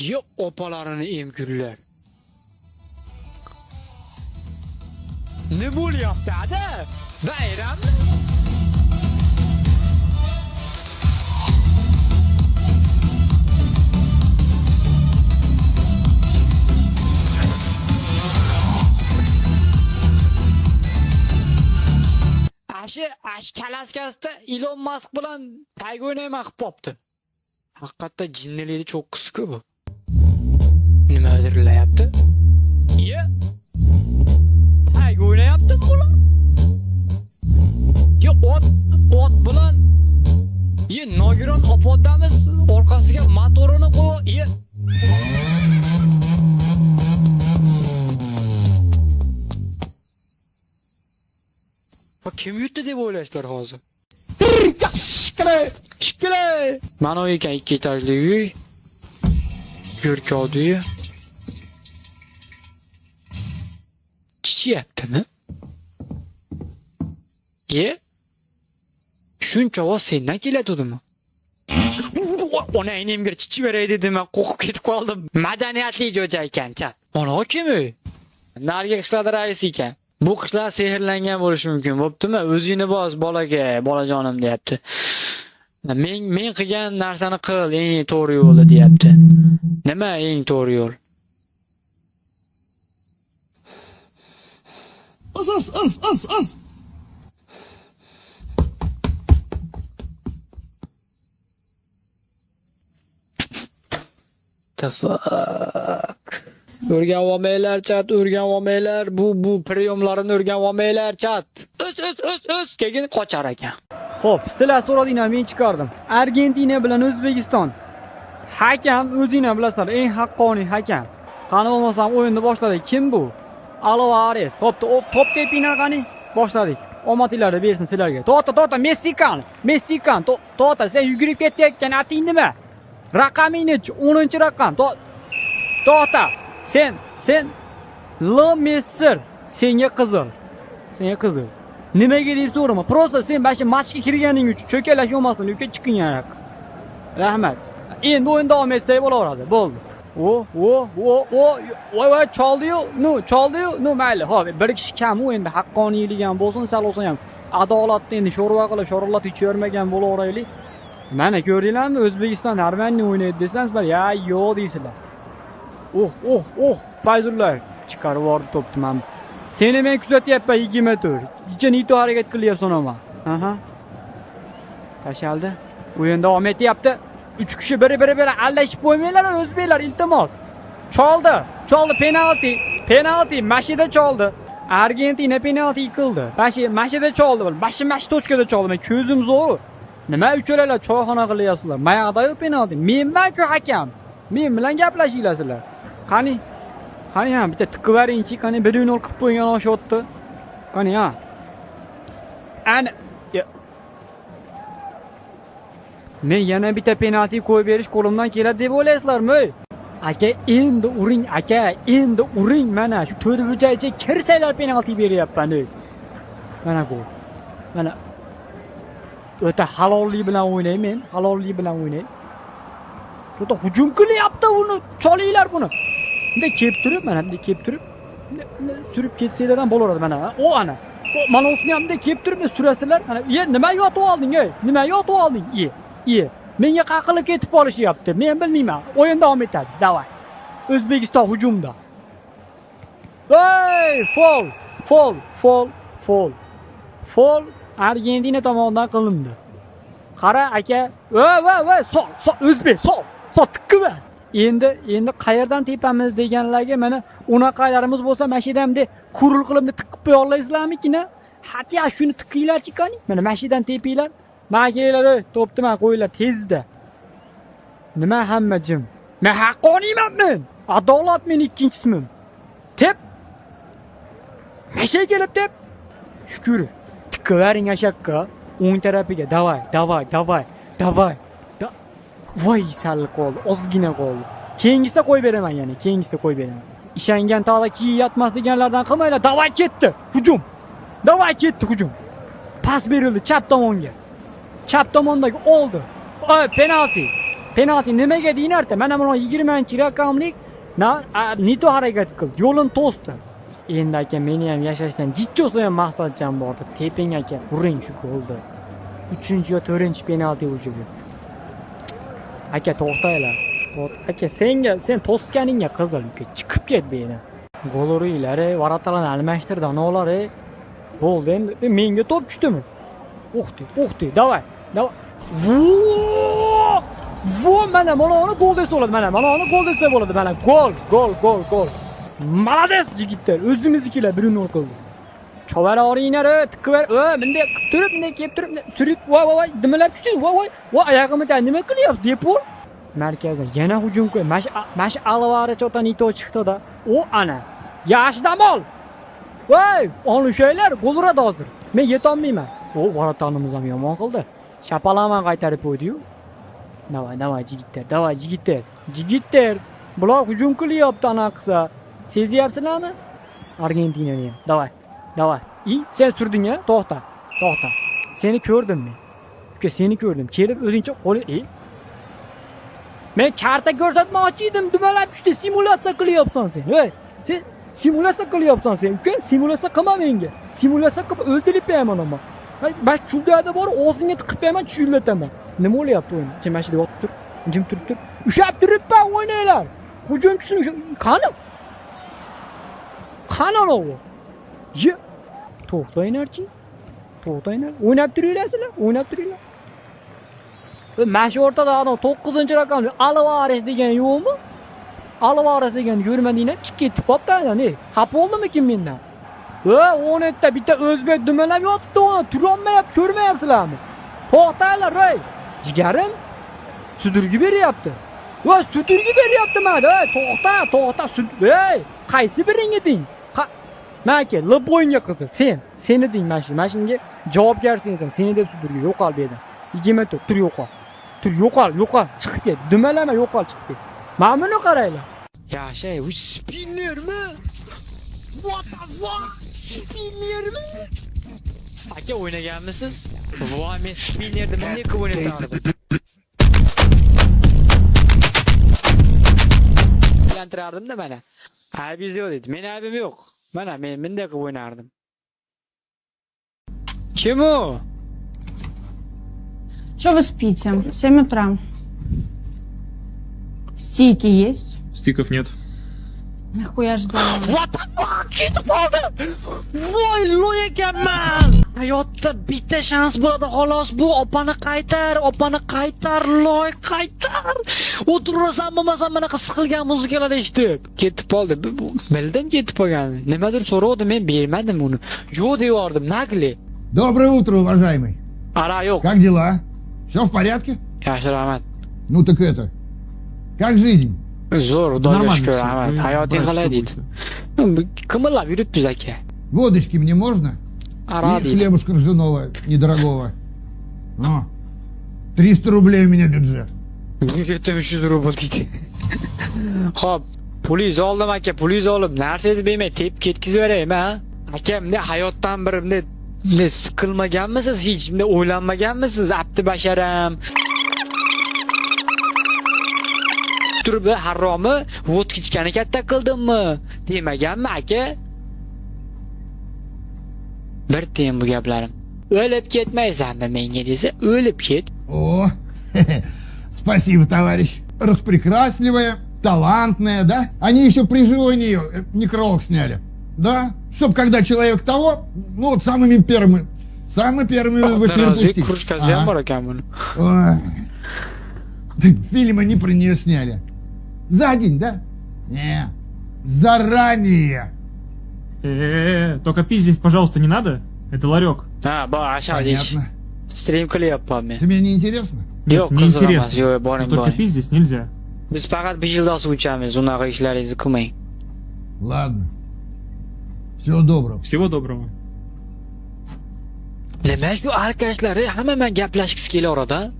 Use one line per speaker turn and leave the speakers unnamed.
Ya opalarini emgürler. Ne bo'lyapti ada? Bayrammi? Ash kalaskasida Elon Musk bilan tayga o'ynayman qilib popti. Haqiqatda jinniligi cho'qqisi-ku bu. Nima o'dirlayapti? Ye? Tayga o'ynayapti bular. Yo ot bilan ye nogiron opodamiz orqasiga motorini qo'y. Ye. Kim yutdi deb o'ylaysizlar hozir? Shikili. Mana o ekan 2 etajli uy. Ko'rkod uyi. Chichyaptimi? Ye? Shuncha ovoz sendan keladimi? Onangimga chichi beray dedim, men qo'rqib ketib qoldim. Madaniyatli jo'ja ekan, chat. Mana kim u? Narigi qishloq raisi ekan. Bu qishlar sehrlangan bo'lishi mumkin. Bo'ptimi? O'zingni bos bolaga, bolajonim deyapti. Men qilgan narsani qil, eng to'g'ri yo'li deyapti. Nima eng to'g'ri yo'l?
Os.
Tafak. O'rgan olmaylar chat, o'rgan olmaylar. Bu priyomlarini o'rgan olmaylar chat. O'z keyin qochar ekan.
Xo'p, sizlar so'radinglar, men chiqardim. Argentina bilan O'zbekiston. Hakam o'zinglar bilasizlar, eng haqqoniy hakam. Qani bo'lmasam o'yinni boshladik. Kim bu? Alvarez. Top tepinglar qani? Boshladik. Omadinglarni bersin sizlarga. Tota, Mexikan. Tota, sen yugurib ketayotgan ating nima? Raqaming nechi? 10-raqam. Tota, sen Messi. Senga qizil. Nimaga deb so'rama. Prosta sen bashi matchga kirganing uchun cho'kalash olmasin, yo'q chiqing yaroq. Rahmat. Endi o'yin davom etsa bo'laveradi. Bo'ldi. Voy, choldi-yu. No, mayli. Xo'p, bir kishi kam o'yinda haqqoniylik ham bo'lsin, sal olsa ham adolatni endi sho'rva qilib, sho'rlat ichirmagan bo'laveraylik. Mana ko'rdinglarmi? O'zbekiston Armaniya o'ynaydi desam, sizlar ya yo'q deysizlar. Fayzullayev chiqarib yubordi to'pni men. Seni men kuzatyapman 24. Nito harakat qilyapsan ama. Tashaldi. O'yin davom etyapti. 3 kishi biri aldashib qo'ymanglar o'zbeklar, iltimos. Choldi penalti. Mashida choldi. Argentina penalti qildi. Mashida choldi. Bashi tochkada choldi. Men ko'zim zo'r. Nima uchalalar choyxona qilyapsizlar? Mayaqda-yu penalti. Menman-ku hakam. Men bilan gaplashinglar sizlar. Qani ham bitta tiqvaringchi, qani 1-0 qilib qo'ygan o'shatdi. Qani ha. Ana men yana bitta penalti qo'yib berish qo'limdan keladi deb o'ylaysizlarmi? Aka, endi uring. Mana shu to'rtburchakcha kirsanglar penalti beryapman. Mana bu. Mana o'ta halollik bilan o'ynayman. Juda hujum qilyapti uni. Cholinglar buni. Bunday kelib turib, surib ketsanglar ham bo'laveradi mana. Ana. Mana o'sini ham bunday kelib turib surasizlar. Mana, nima yotib olding? Menga qaqilib ketib qolishyapti. Men bilmayman. O'yin davom etadi. Davay. O'zbekiston hujumda. Hey, fall. Argentina tomonidan qilindi. Qara aka. Sol, o'zbek, sol tiqqiba. Endi qayerdan tepamiz deganlarga mana unaqalarimiz bo'lsa, mashidamda kurul qilib tiqib qo'ya olaysizlarmi-kina? Hatya shuni tiqinglarchi qani? Mana mashidan tepinglar. Men kelinglar, to'pni men qo'yinglar tezda. Nima hamma jim? Men haqqoniyman. Adolat men ikkinchisman. Tep. Masha kelib tep. Shukr. Tiqavering ashaqqa. O'ng tarafiga. Davay. Voy, sal qoldi. Ozgina qoldi. Keyingisida qo'yib beraman yana. Ishongan tog'da kiyatmas deganlardan qilmanglar. Davay ketdi. Hujum. Pas berildi chap tomonga. Chap tomondagi oldi. Penalti. penalti nimaga deyinardi? Mana buni 20-raqamlik Nito harakat qildi, yo'lini to'sdi. Endi aka meni ham yashashdan jichcho'sa ham maqsadjam bordi. Teping aka, uring shu golni. 3-yo 4-chi penalti uchiga. Aka to'xtanglar. Aka sen to'sganingga qizil uka chiqib ket bu yerdan. Gol uringlar, varatalarni almashtirdi anolar. Bo'ldi endi menga to'p tushdimi? O'xti, davay. Vo, mana uni gol desa bo'ladi, mana uni gol desa bo'ladi, mana gol. Malades yigitlar, o'zimiznikilar 1-0 qildi. Chovara oringlar, tiqib ver. Bunday qilib turib, bunday kelib turib, surib, voy, dimlab tushdi. Voy, oyog'imni nima qilyapsiz, Depol? Markazdan yana hujum qo'y. Mash Alvaro chota Nito chiqdi-da. O ana. Yaxshi ol. Voy, olishaylar, gol uradi hozir. Men yeta olmayman. O varatanimiz ham yomon qildi. Shapalaman qaytarib qo'ydi-yu. Davay, jigitlar. Bular hujum qilyapti ana qilsa. Sezyapsizlarmi? Argentinani ham. Davay. Sen surding-a? To'xta. Seni ko'rdim men. Uka, seni ko'rdim. Kelib o'zingcha qo'li. Men karta ko'rsatmoqchi edim, dumalab tushdi. Simulyatsiya qilyapsan sen. Sen simulyatsiya qilyapsan sen. Uka, simulyatsiya qilma menga. Simulyatsiya qilib o'ldirib qo'yaman ama. Ben chuldada bor, o'zingga tiqib qo'yaman, chullataman. Nima bo'lyapti o'yin? Sen mashina o'tib tur. Jim turib tur. Ushab turibman o'ynaylar. Hujumchisi qani? Qani o? To'xtanglarchi. O'ynab turinglar. Mana shu o'rtada adam 9-raqamli Alvarez degan yo'qmi? Alvarez degan ko'rmadinglar, chiqib ketib qopti-da. Xafa bo'ldimikin mendan? 17 ta bitta o'zbek dumalab yotibdi, uni turolmayapti, ko'rmayapsizlarmi? To'xtanglar, ey. Jigarim sudurgi beryapti. Sudurgi beryapti mana. To'xta. Ey, qaysi biring eding? Maka, Loboyga qizi, seni deng mashinga javobgarsan, seni deb sudurgi yo'qol bu yerdan. 20 tur yo'qol. Yo'qol, chiqib ket. Dumalama, yo'qol, chiqib ket. Mana buni qaranglar.
Yaxshi, u spinnermi? What the fuck? Spinnermi? Aka o'ynaganmisiz? Voy, men spinnerni bunday qilib o'ynatardim. Lantirardim-da mana. Aybingiz yo'q dedi. Men aybim yo'q. Mana men bunday qilib o'ynardim. Kim u?
Что вы спите? 7 утра. Стики есть?
Стиков нет.
Нахуя ждала?
What the fuck? Ketib qoldi. Voy, loy ekanman. Hayotda bitta shans bo'ladi xolos. Bu opani qaytar, loy qaytar. O'tirasan bo'lmasa bunaqa siqilgan muzikalar eshitib. Ketib qoldi. Bildim ketib qolganini. Nimadir so'rovdi, men bermadim uni. Yo'q deyordim, nagli.
Доброе утро, уважаемый.
Ara yo'q.
Как дела? Все в порядке?
Yaxshi, rahmat.
Ну так это, как жизнь?
Zo'r, xudoga
Нормально
shukr,
всё.
rahmat.
Ну,
Hayoting
брат,
qalay
что
deydi.
будет?
Qimirlab yuribmiz aka.
Водочки мне можно?
Ara
И
deydi.
хлебушка ржаного, недорогого. 300 рублей у меня бюджет.
Bugun 300 rubl deydi. Xo'p, pulingizni oldim aka, pulingizni olib, narsangizni bermay tep ketkizib beraymi, ha? Aka, bunday hayotdan bir bunday siqilmaganmisiz, hech bunday o'ylanmaganmisiz? Abdi basharam. Turib harromi, vodka ichgani katta qildimmi? Demaganmi aka? Bir tiyin bu gaplarim. O'lib ketmaysanmi menga desa, o'lib ket.
О, спасибо, товарищ. Распрекрасливая, талантная, да? Они еще при живой нее некролог сняли. Да? Чтоб когда человек того, ну вот самыми первыми в эфир пустить.
Кружкasi ham bor ekan buni.
Ой. Фильм они про нее сняли. За день, да? Не, заранее.
Только пить здесь, пожалуйста, не надо. Это ларек.
Ha, bor, aşağı geç.
Понятно.
Stream qilyapman men.
Тебе не интересно?
Yo'q,
Нет,
qiziq emas.
неинтересно.
Yo'q, boring,
Но только
boring.
пить здесь нельзя.
Biz faqat bijildoq suv ichamiz, unaqa ishlaringizni qilmang.
Ладно. Всего доброго.
Всего доброго.
Nima shu arkadaşlar, hamma men gaplashgisi kelaveradi-a?